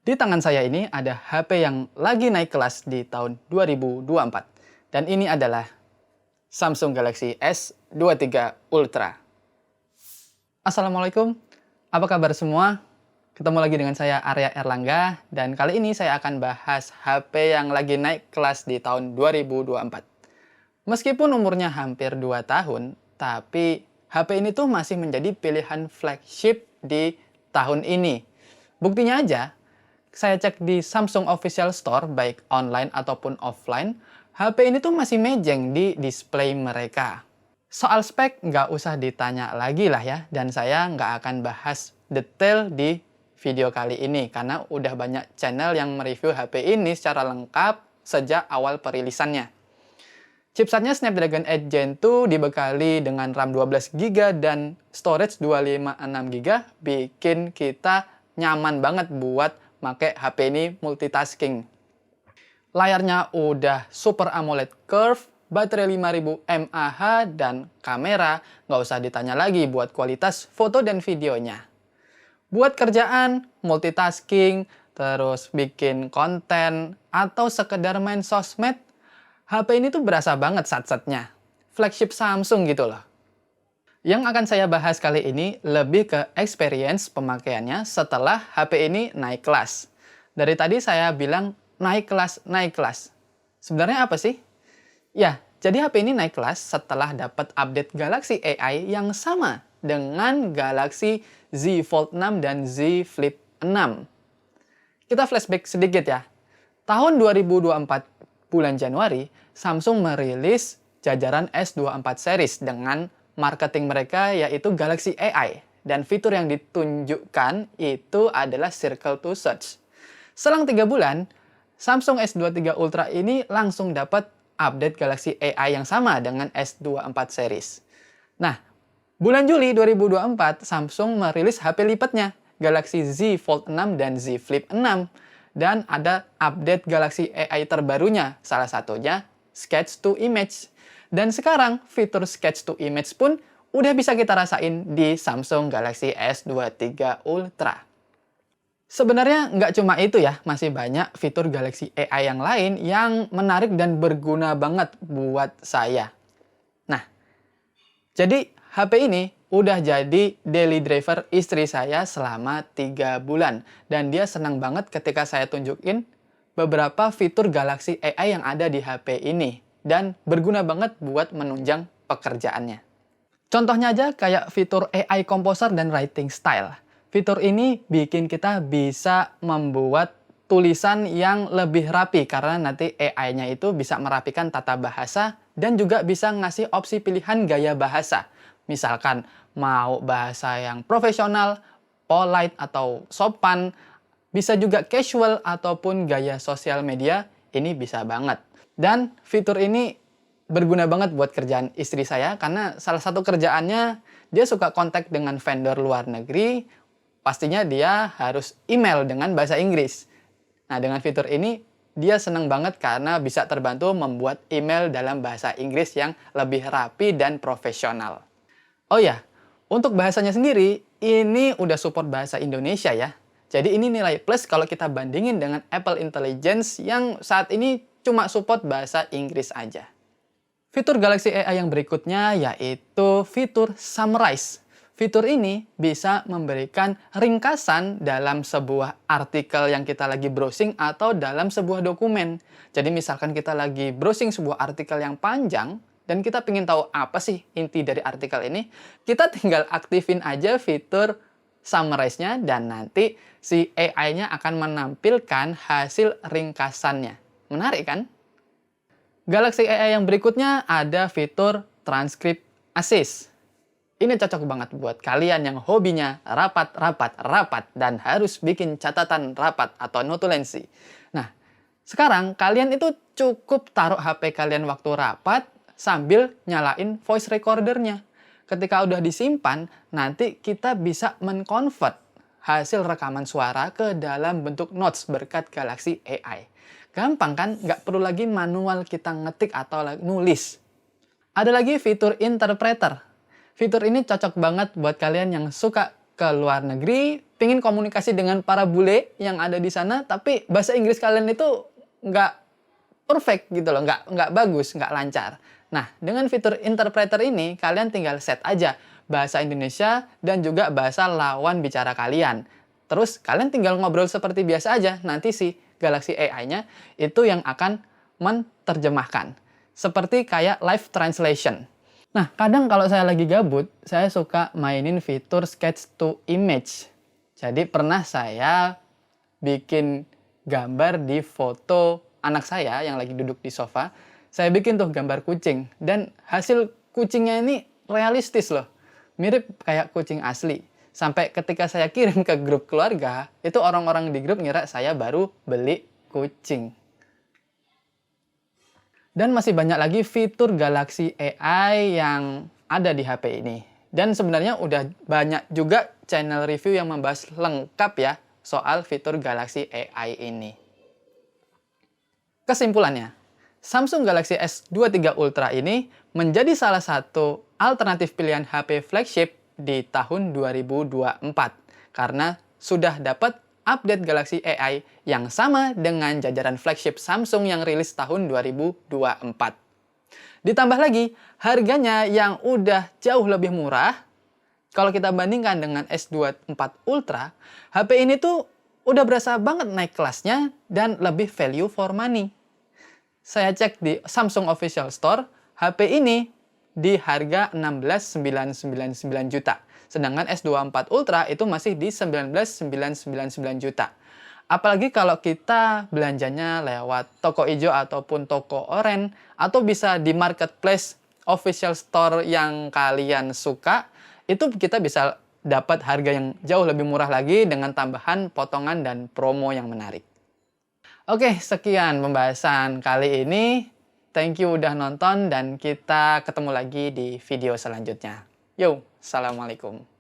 Di tangan saya ini ada HP yang lagi naik kelas di tahun 2024. Dan ini adalah Samsung Galaxy S23 Ultra. Assalamualaikum, apa kabar semua? Ketemu lagi dengan saya Arya Erlangga, dan kali ini saya akan bahas HP yang lagi naik kelas di tahun 2024. Meskipun umurnya hampir 2 tahun, tapi HP ini tuh masih menjadi pilihan flagship di tahun ini. Buktinya aja, saya cek di Samsung Official Store, baik online ataupun offline, HP ini tuh masih mejeng di display mereka. Soal spek nggak usah ditanya lagi lah ya, dan saya nggak akan bahas detail di video kali ini, karena udah banyak channel yang mereview HP ini secara lengkap sejak awal perilisannya. Chipsetnya Snapdragon 8 Gen 2 dibekali dengan RAM 12GB dan storage 256GB, bikin kita nyaman banget buat pakai HP ini multitasking. Layarnya udah Super AMOLED Curve, baterai 5000 mAh, dan kamera nggak usah ditanya lagi buat kualitas foto dan videonya. Buat kerjaan, multitasking, terus bikin konten, atau sekedar main sosmed, HP ini tuh berasa banget sat-satnya. Flagship Samsung gitu loh. Yang akan saya bahas kali ini lebih ke experience pemakaiannya setelah HP ini naik kelas. Dari tadi saya bilang naik kelas, naik kelas. Sebenarnya apa sih? Ya, jadi HP ini naik kelas setelah dapat update Galaxy AI yang sama dengan Galaxy Z Fold 6 dan Z Flip 6. Kita flashback sedikit ya. Tahun 2024 bulan Januari, Samsung merilis jajaran S24 series dengan marketing mereka yaitu Galaxy AI, dan fitur yang ditunjukkan itu adalah Circle to Search. Selang 3 bulan, Samsung S23 Ultra ini langsung dapat update Galaxy AI yang sama dengan S24 series. Nah, bulan Juli 2024, Samsung merilis HP lipatnya, Galaxy Z Fold 6 dan Z Flip 6. Dan ada update Galaxy AI terbarunya, salah satunya Sketch to Image. Dan sekarang fitur Sketch to Image pun udah bisa kita rasain di Samsung Galaxy S23 Ultra. Sebenarnya nggak cuma itu ya, masih banyak fitur Galaxy AI yang lain yang menarik dan berguna banget buat saya. Nah, jadi HP ini udah jadi daily driver istri saya selama 3 bulan. Dan dia senang banget ketika saya tunjukin beberapa fitur Galaxy AI yang ada di HP ini. Dan berguna banget buat menunjang pekerjaannya. Contohnya aja kayak fitur AI Composer dan Writing Style. Fitur ini bikin kita bisa membuat tulisan yang lebih rapi karena nanti AI-nya itu bisa merapikan tata bahasa dan juga bisa ngasih opsi pilihan gaya bahasa. Misalkan mau bahasa yang profesional, polite atau sopan, bisa juga casual ataupun gaya sosial media, ini bisa banget. Dan fitur ini berguna banget buat kerjaan istri saya karena salah satu kerjaannya dia suka kontak dengan vendor luar negeri, pastinya dia harus email dengan bahasa Inggris. Nah, dengan fitur ini dia senang banget karena bisa terbantu membuat email dalam bahasa Inggris yang lebih rapi dan profesional. Oh ya, untuk bahasanya sendiri, ini udah support bahasa Indonesia ya. Jadi ini nilai plus kalau kita bandingin dengan Apple Intelligence yang saat ini cuma support bahasa Inggris aja. Fitur Galaxy AI yang berikutnya yaitu fitur Summarize. Fitur ini bisa memberikan ringkasan dalam sebuah artikel yang kita lagi browsing atau dalam sebuah dokumen. Jadi misalkan kita lagi browsing sebuah artikel yang panjang, dan kita pengen tahu apa sih inti dari artikel ini, kita tinggal aktifin aja fitur Summarize-nya dan nanti si AI-nya akan menampilkan hasil ringkasannya. Menarik kan? Galaxy AI yang berikutnya ada fitur Transcript Assist. Ini cocok banget buat kalian yang hobinya rapat dan harus bikin catatan rapat atau notulensi. Nah, sekarang kalian itu cukup taruh HP kalian waktu rapat sambil nyalain voice recordernya. Ketika udah disimpan, nanti kita bisa men-convert hasil rekaman suara ke dalam bentuk notes berkat Galaxy AI. Gampang kan? Nggak perlu lagi manual kita ngetik atau nulis. Ada lagi fitur Interpreter. Fitur ini cocok banget buat kalian yang suka ke luar negeri, pingin komunikasi dengan para bule yang ada di sana, tapi bahasa Inggris kalian itu nggak perfect gitu loh, nggak bagus, nggak lancar. Nah, dengan fitur interpreter ini, kalian tinggal set aja bahasa Indonesia dan juga bahasa lawan bicara kalian. Terus, kalian tinggal ngobrol seperti biasa aja, nanti si Galaxy AI-nya itu yang akan menerjemahkan. Seperti kayak live translation. Nah, kadang kalau saya lagi gabut, saya suka mainin fitur sketch to image. Jadi pernah saya bikin gambar di foto anak saya yang lagi duduk di sofa. Saya bikin tuh gambar kucing. Dan hasil kucingnya ini realistis loh. Mirip kayak kucing asli. Sampai ketika saya kirim ke grup keluarga, itu orang-orang di grup ngira saya baru beli kucing. Dan masih banyak lagi fitur Galaxy AI yang ada di HP ini. Dan sebenarnya udah banyak juga channel review yang membahas lengkap ya soal fitur Galaxy AI ini. Kesimpulannya, Samsung Galaxy S23 Ultra ini menjadi salah satu alternatif pilihan HP flagship di tahun 2024 karena sudah dapat update Galaxy AI yang sama dengan jajaran flagship Samsung yang rilis tahun 2024. Ditambah lagi, harganya yang udah jauh lebih murah, kalau kita bandingkan dengan S24 Ultra, HP ini tuh udah berasa banget naik kelasnya dan lebih value for money. Saya cek di Samsung Official Store, HP ini di harga 16.999 juta. Sedangkan S24 Ultra itu masih di 19.999 juta. Apalagi kalau kita belanjanya lewat toko hijau ataupun toko oren, atau bisa di marketplace official store yang kalian suka, itu kita bisa dapat harga yang jauh lebih murah lagi dengan tambahan potongan dan promo yang menarik. Oke, sekian pembahasan kali ini. Thank you udah nonton dan kita ketemu lagi di video selanjutnya. Yo, assalamualaikum.